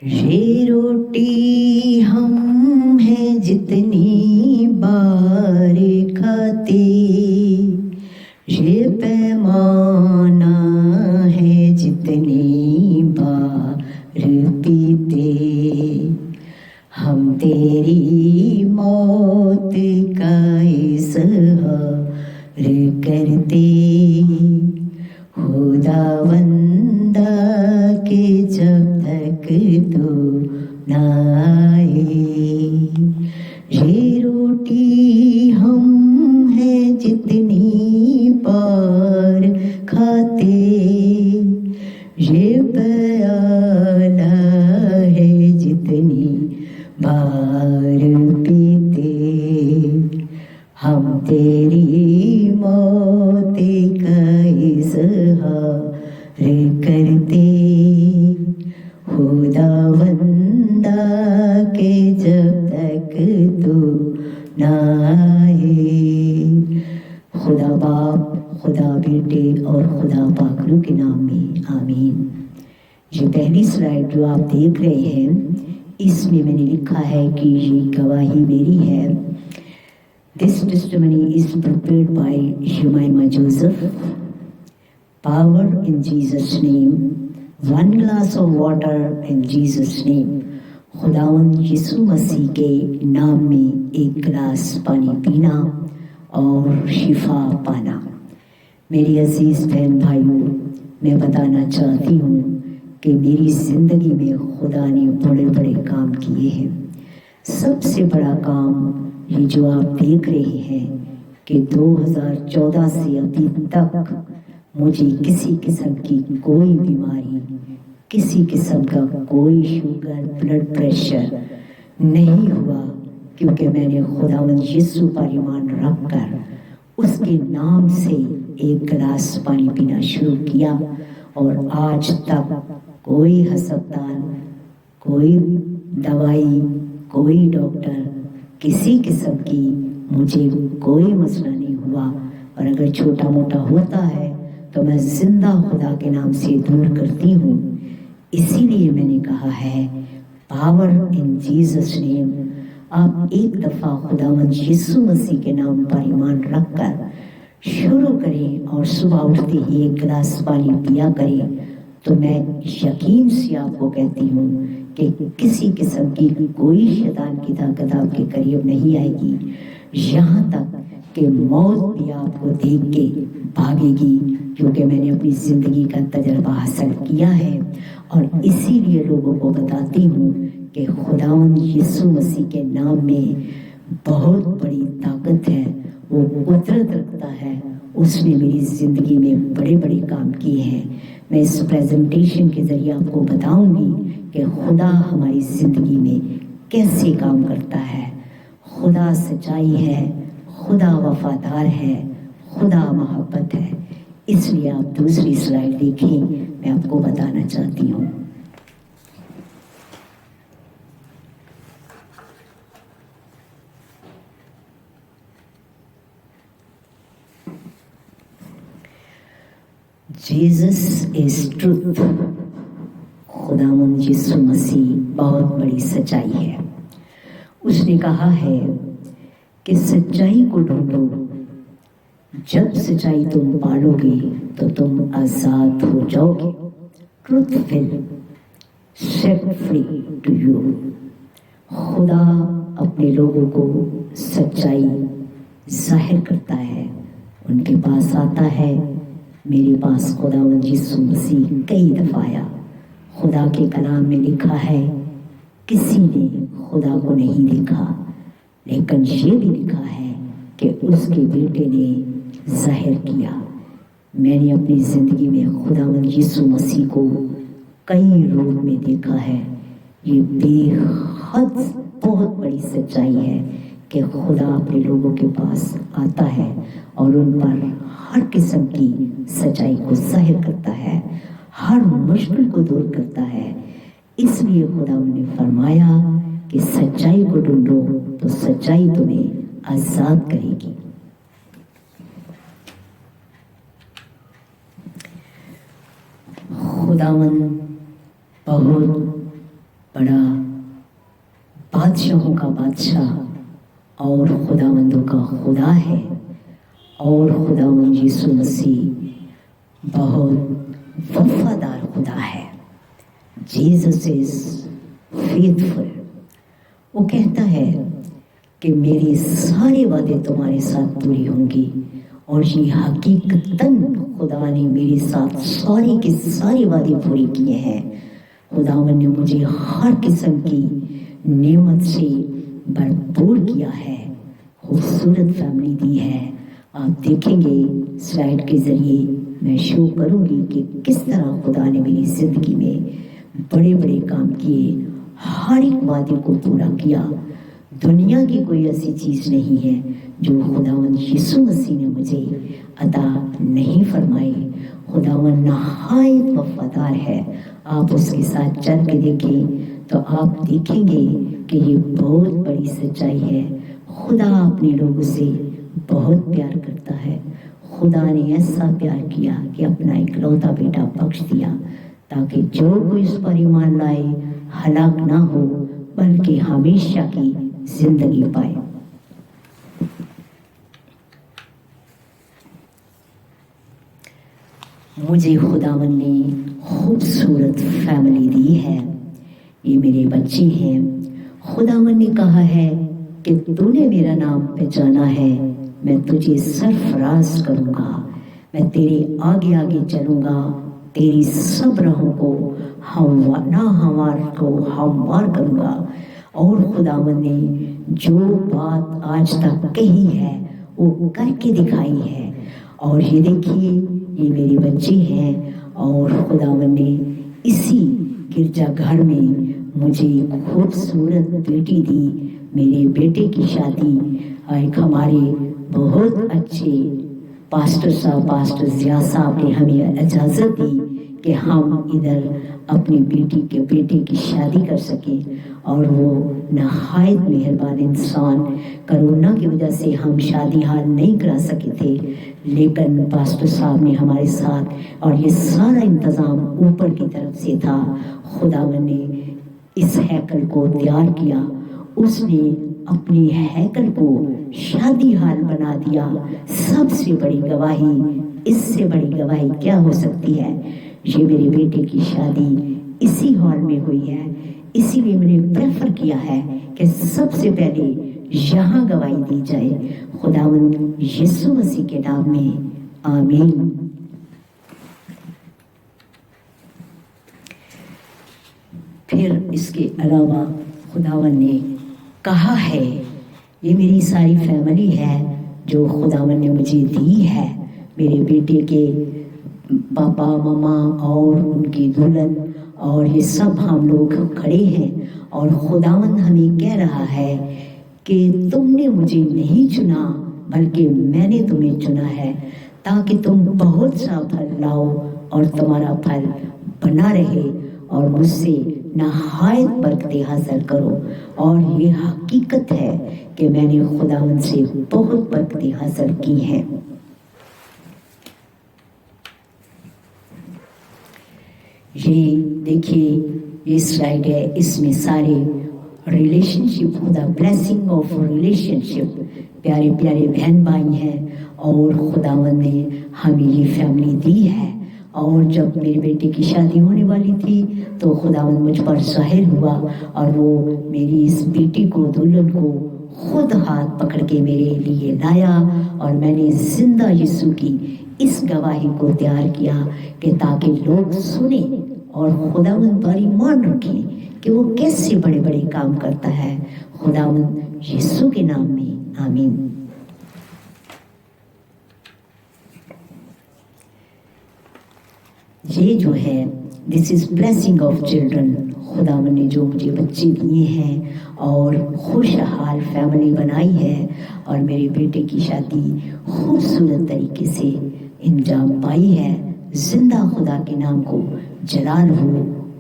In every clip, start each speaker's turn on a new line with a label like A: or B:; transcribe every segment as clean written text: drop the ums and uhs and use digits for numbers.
A: ये रोटी हम हैं जितनी बार खाते, ये पैमाना है जितनी बार पीते, हम तेरी मौत का इज़हार करते, खुदावंदा के जब तक तो ना आए। ये रोटी हम हैं जितनी बार खाते, ये प्याला है जितनी बार पीते, हम तेरी मौत का इज़हार करते, खुदावंदा के जब तक तो ना आए। खुदा बाप, खुदा बेटे और खुदा पाकरू के नाम में आमीन। ये पहली स्लाइड जो आप देख रहे हैं, इसमें मैंने लिखा है कि ये गवाही मेरी है। This testimony is prepared by Jemima Joseph. Power in Jesus' name. One glass of water in Jesus' name. खुदावंद यीशु मसीह के नाम में एक गिलास पानी पीना और शिफा पाना। मेरी अजीज बहन भाइयों, मैं बताना चाहती हूँ कि मेरी ज़िंदगी में खुदा ने बड़े बड़े काम किए हैं। सबसे बड़ा काम ये जो आप देख रहे हैं कि 2014 से अभी तक मुझे किसी किस्म की कोई बीमारी, किसी किस्म का कोई शुगर, ब्लड प्रेशर नहीं हुआ, क्योंकि मैंने खुदावंद यीशु पर ईमान रखकर उसके नाम से एक गिलास पानी पीना शुरू किया, और आज तक कोई अस्पताल, कोई दवाई, कोई डॉक्टर, किसी किस्म की मुझे कोई मसला नहीं हुआ। और अगर छोटा मोटा होता है तो मैं जिंदा खुदा के नाम से दूर करती हूँ। इसीलिए मैंने कहा है पावर इन जीसस नेम। आप एक दफ़ा खुदावंद यीशु मसीह के नाम पर ईमान रखकर शुरू करें और सुबह उठते ही एक गिलास पानी पिया करें, तो मैं यकीन से आपको कहती हूँ कि किसी किस्म की कोई शैतान की ताकत आपके करीब नहीं आएगी। यहाँ तक कि मौत भी आपको देख के भागेगी, क्योंकि मैंने अपनी ज़िंदगी का तजर्बा हासिल किया है। और इसीलिए लोगों को बताती हूँ कि खुदावंद यीशु मसीह के नाम में बहुत बड़ी ताकत है, वो कुदरत रखता है। उसने मेरी ज़िंदगी में बड़े बड़े काम किए हैं। मैं इस प्रेजेंटेशन के ज़रिए आपको बताऊंगी कि खुदा हमारी ज़िंदगी में कैसे काम करता है। खुदा सच्चाई है, खुदा वफादार है, खुदा मोहब्बत है। इसलिए आप दूसरी स्लाइड देखें, मैं आपको बताना चाहती हूँ। Jesus is truth. खुदावंद यीशु मसीह बहुत बड़ी सच्चाई है। उसने कहा है कि सच्चाई को ढूंढो, जब सच्चाई तुम पालोगे तो तुम आजाद हो जाओगे। Truth will set free to you. खुदा अपने लोगों को सच्चाई जाहिर करता है, उनके पास आता है। मेरे पास खुदावंद यीशु मसीह कई दफ़ा आया। खुदा के कलाम में लिखा है किसी ने खुदा को नहीं देखा, लेकिन ये भी लिखा है कि उसके बेटे ने जाहिर किया। मैंने अपनी ज़िंदगी में खुदावंद यीशु मसीह को कई रूप में देखा है। ये बेहद बहुत बड़ी सच्चाई है कि खुदा अपने लोगों के पास आता है और उन पर हर किस्म की सच्चाई को जाहिर करता है, हर मुश्किल को दूर करता है। इसलिए खुदा ने फरमाया कि सच्चाई को ढूंढो तो सच्चाई तुम्हें आजाद करेगी। खुदावन बहुत बड़ा बादशाहों का बादशाह और खुदावंदों का खुदा है, और खुदावंद यीशु मसीह बहुत वफादार खुदा है। Jesus is faithful. वो कहता है कि मेरे सारे वादे तुम्हारे साथ पूरी होंगी, और ये हकीकतन खुदा ने मेरे साथ सारे के सारे वादे पूरे किए हैं। खुदावन ने मुझे हर किस्म की नेमत से भरपूर किया है, खूबसूरत फैमिली दी है। आप देखेंगे स्लाइड के ज़रिए मैं शो करूंगी कि किस तरह खुदा ने मेरी ज़िंदगी में बड़े बड़े काम किए, हर एक वादे को पूरा किया। दुनिया की कोई ऐसी चीज़ नहीं है जो खुदावंद यीशु मसीह ने मुझे अता नहीं फरमाई। खुदावंद नहायत वफादार है। आप उसके साथ चल के देखें तो आप देखेंगे कि ये बहुत बड़ी सच्चाई है। खुदा अपने लोगों से बहुत प्यार करता है। खुदा ने ऐसा प्यार किया कि अपना इकलौता बेटा बख्श दिया, ताकि जो कोई इस पर ईमान लाए हलाक ना हो, बल्कि हमेशा की जिंदगी पाए। मुझे खुदावन ने खूबसूरत फैमिली दी है। ये मेरे बच्चे हैं। खुदावन ने कहा है कि तूने मेरा नाम पहचाना है, मैं तुझे सरफराज करूंगा, मैं तेरे आगे आगे चलूंगा, तेरी सब राहों को हमवार करूंगा। और खुदावन ने जो बात आज तक कही है वो करके दिखाई है। और ये देखिए, ये मेरे बच्चे हैं, और खुदावन ने इसी गिरजाघर में मुझे खूबसूरत बेटी दी। मेरे बेटे की शादी एक हमारे बहुत अच्छे पास्टर साहब, पास्टर जिया साहब ने हमें इजाज़त दी कि हम इधर अपनी बेटे की शादी कर सकें। और वो नहायत मेहरबान इंसान। कोरोना की वजह से हम शादी हाल नहीं करा सके थे, लेकिन पास्टर साहब ने हमारे साथ, और ये सारा इंतज़ाम ऊपर की तरफ से था। खुदावन ने इस हैकल को तैयार किया। उसने अपनी हैकल को शादी हाल बना दिया। सबसे बड़ी गवाही, इससे बड़ी गवाही क्या हो सकती है। ये मेरे बेटे की शादी इसी हॉल में हुई है, इसीलिए मैंने प्रेफर किया है कि सबसे पहले यहाँ गवाही दी जाए। खुदावंद यीशु मसीह के नाम में आमीन। फिर इसके अलावा खुदावंद ने कहा है, ये मेरी सारी फैमिली है जो खुदावंद ने मुझे दी है। मेरे बेटे के पापा ममा और उनकी दुल्हन और ये सब हम लोग खड़े हैं, और खुदावंद हमें कह रहा है कि तुमने मुझे नहीं चुना, बल्कि मैंने तुम्हें चुना है, ताकि तुम बहुत सा फल लाओ और तुम्हारा फल बना रहे, और मुझसे नहायत बरकतें हासिल करो। और ये हकीकत है कि मैंने खुदावंद से बहुत बरकतें हासिल की हैं। ये देखिए, ये स्लाइड है, इसमें सारे रिलेशनशिप, खुदा ब्लेसिंग ऑफ रिलेशनशिप, प्यारे प्यारे बहन भाई हैं, और खुदावंद ने हमें ये फैमिली दी है। और जब मेरे बेटे की शादी होने वाली थी तो खुदावंद मुझ पर ज़ाहिर हुआ, और वो मेरी इस बेटी को, दुल्हन को खुद हाथ पकड़ के मेरे लिए लाया, और मैंने जिंदा यीशु की इस गवाही को तैयार किया कि ताकि लोग सुने और खुदावंद पर ईमान रखें कि वो कैसे बड़े बड़े काम करता है। खुदावंद यीशु के नाम में आमीन। ये जो है, this is blessing of children. खुदावंद ने जो मुझे बच्चे दिए हैं और खुशहाल फैमिली बनाई है, और मेरे बेटे की शादी खूबसूरत तरीके से इंजाम पाई है। जिंदा खुदा के नाम को जलाल हो,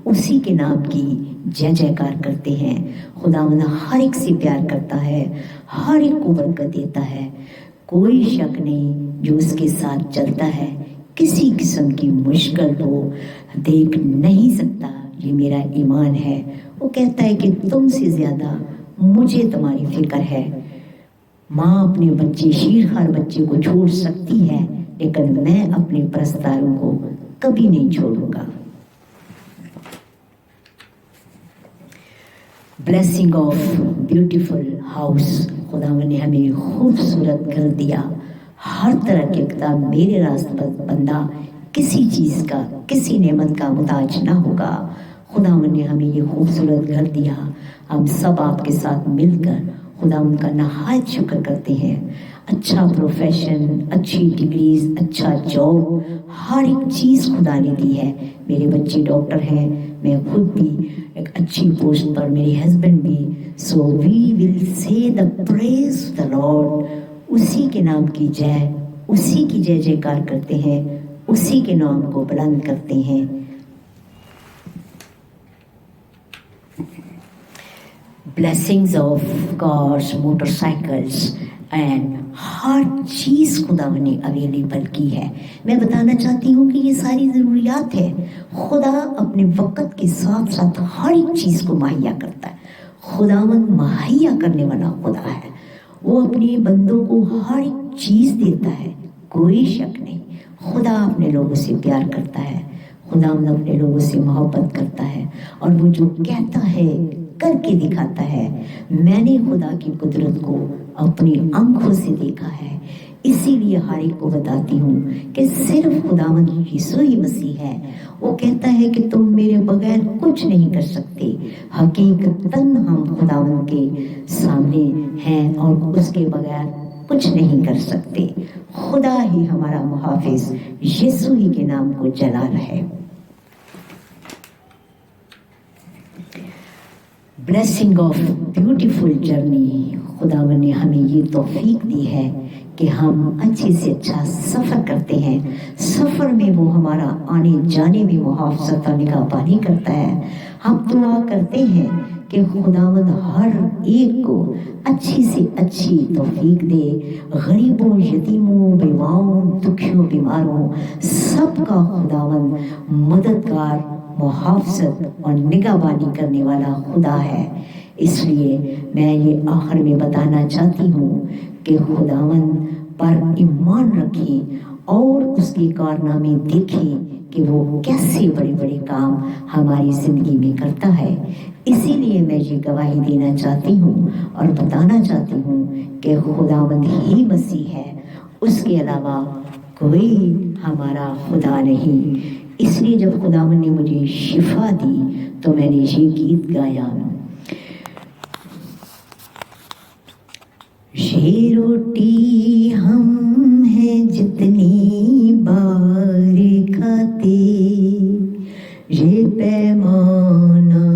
A: उसी के नाम की जय जयकार करते हैं। खुदावंद हर एक से प्यार करता है, हर एक को बरकत देता है। कोई शक नहीं, जो उसके साथ चलता है किसी किस्म की मुश्किल को देख नहीं सकता। ये मेरा ईमान है। वो कहता है कि तुमसे ज़्यादा मुझे तुम्हारी फिक्र है। माँ अपने बच्चे शीरखार बच्चे को छोड़ सकती है, लेकिन मैं अपने परस्तारों को कभी नहीं छोड़ूंगा। Blessing of beautiful house. खुदावन ने हमें खूबसूरत घर दिया। हर तरह के किताब मेरे रास्ते पर बंदा किसी चीज़ का, किसी नेमत का मुताज ना होगा। खुदावन ने हमें ये खूबसूरत घर दिया। हम सब आपके साथ मिलकर खुदावन का नहायत शुक्र करते हैं। अच्छा प्रोफेशन, अच्छी डिग्रीज, अच्छा जॉब, हर एक चीज़ खुदा ने दी है। मेरे बच्चे डॉक्टर हैं, मैं खुद भी एक अच्छी पोस्ट पर, मेरे हस्बैंड भी। So we will say the praise the lord. उसी के नाम की जय, उसी की जय जयकार करते हैं, उसी के नाम को बुलंद करते हैं। Blessings of cars, motorcycles and हर चीज़ खुदा ने अवेलेबल की है। मैं बताना चाहती हूँ कि ये सारी ज़रूरियात है। खुदा अपने वक़्त के साथ साथ हर एक चीज़ को मुहैया करता है। खुदावन मुहैया करने वाला खुदा है। वो अपने बंदों को हर एक चीज़ देता है, कोई शक नहीं। खुदा अपने लोगों से प्यार करता है, खुदावन अपने लोगों से मोहब्बत करता है, और वो जो कहता है करके दिखाता है। मैंने खुदा की कुदरत को अपनी आंखों से देखा है, इसीलिए हर एक को बताती हूँ कि सिर्फ खुदावंद यीशु ही मसीह है। वो कहता है कि तुम मेरे बगैर कुछ नहीं कर सकते। हकीकतन हम खुदावंद के सामने हैं और उसके बगैर कुछ नहीं कर सकते। खुदा ही हमारा मुहाफिज, यीशु ही के नाम को जलाल है। Blessing of beautiful journey. खुदावन ने हमें ये तौफीक दी है कि हम अच्छे से अच्छा सफ़र करते हैं। सफ़र में वो हमारा आने जाने में मुहाफ़ज़त और निगहबानी करता है। हम दुआ करते हैं कि खुदावंद हर एक को अच्छी से अच्छी तौफीक दे। गरीबों, यतीमों, बेवाओं, दुखियों, बीमारों, सबका खुदावंद मददगार, मुहाफ़ज़त और निगहबानी करने वाला खुदा है। इसलिए मैं ये आखिर में बताना चाहती हूँ कि खुदावंद पर ईमान रखें और उसके कारनामे देखें कि वो कैसे बड़े बड़े काम हमारी ज़िंदगी में करता है। इसीलिए मैं ये गवाही देना चाहती हूँ और बताना चाहती हूँ कि खुदावंद ही मसीह है, उसके अलावा कोई हमारा खुदा नहीं। इसलिए जब खुदावंद ने मुझे शिफा दी तो मैंने ये गीत गाया। ये रोटी हम हैं जितनी बार खाते, ये पैमाना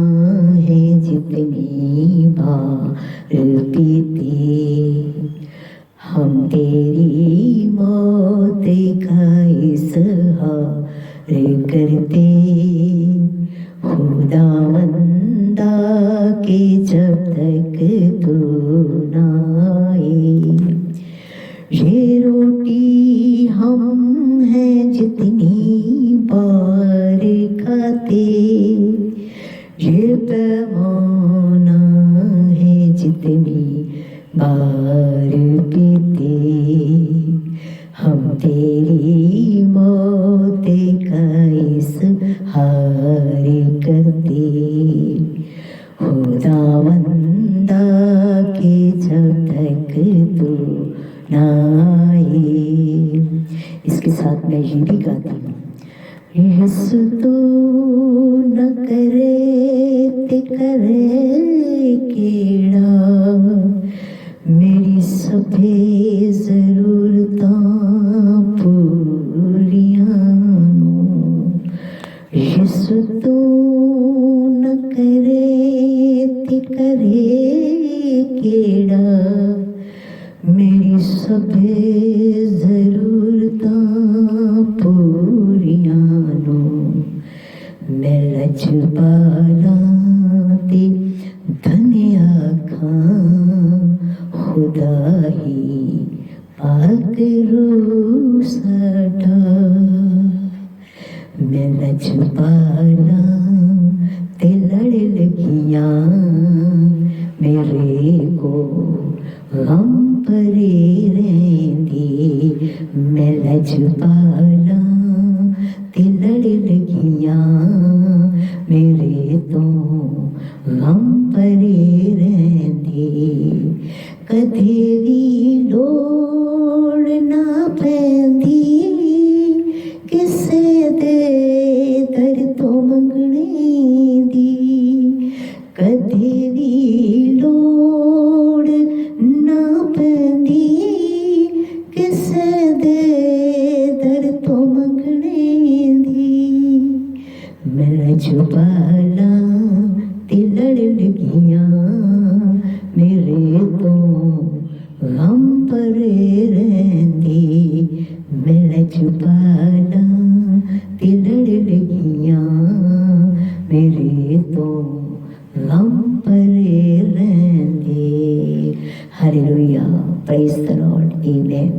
A: है जितनी बार पीते, हम तेरी मौत का इज़हार करते। खुदावंदा के जब तक तू ना आए, ये रोटी हम हैं जितनी बार खाते, ये पैमाना है जितनी बार पीते, हम तेरी मौत का इज़हार करते। खुदावंदा के जब तक तू ना आए। इसके साथ मैं ये भी गाती हूँ। यीशु तू न करे ते करे केड़ा, मेरी सभे ज़रूरतां पूरियां नूं। यीशु तू न करे ते करे केड़ा, मेरी सभे ज़रूरतां पूरियां नूं। मैं लजपाला ते धन्या खां, खुदा ही पाक रूह साडा। मैं लजपाला ते लड़ लगियां मेरे तो गम परे रहंदी कदे भी लोड़ ना पैंदी किसे दे दर तो मंगने दी कदे भी लोड़ ना पैंदी किसे दे दर तो मंगने दी मैं छुपाला ते लड़ लगियां मेरे तो गम परे रहंदी मैं छुपाला ते लड़ लगियां मेरे तो गम परे रहंदी hallelujah praise the Lord amen